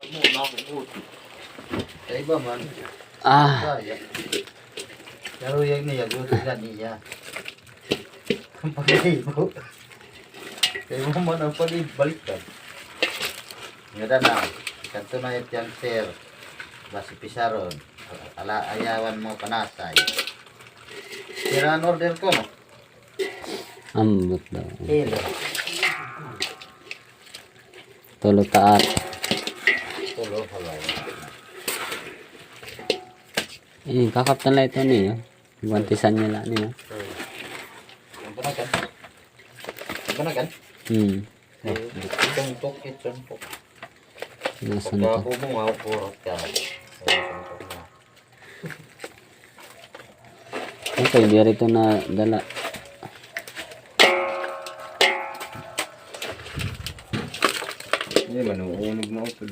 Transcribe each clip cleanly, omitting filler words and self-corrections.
Muna ako buti. Sa iba man. Ah, Kaya. Pero yung niya, gusto na niya. Ang pag-ibo. Kaya mo man ang pag-ibaliktad. Ngayon na, kanto na yung sir. Basi pisaron. Ayawan mo panasay. Sira ang order ko, no? ambot daw. Kilo. Tulo taat. Tulo, halay. Kakaptan lang ito niyo. Iwantisan niya lang niyo. Ang panagan. Ang panagan. Itong tok, itong tok. Nasaan Pagka to? ako mo, maukurot ka. Okay, di rito na dala. Hindi man, uunog na ako.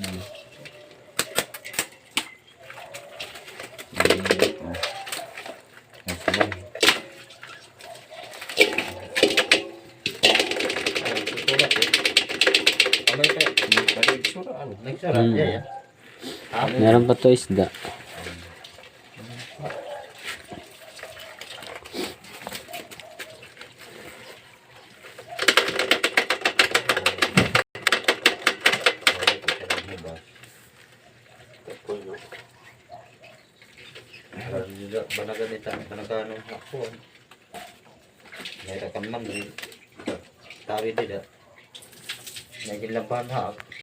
Nagsara, yeah. Meron pa to isda. Banagan nito, banagan ng hapon. Mayroon ka man, tawi din. Naging laban hap.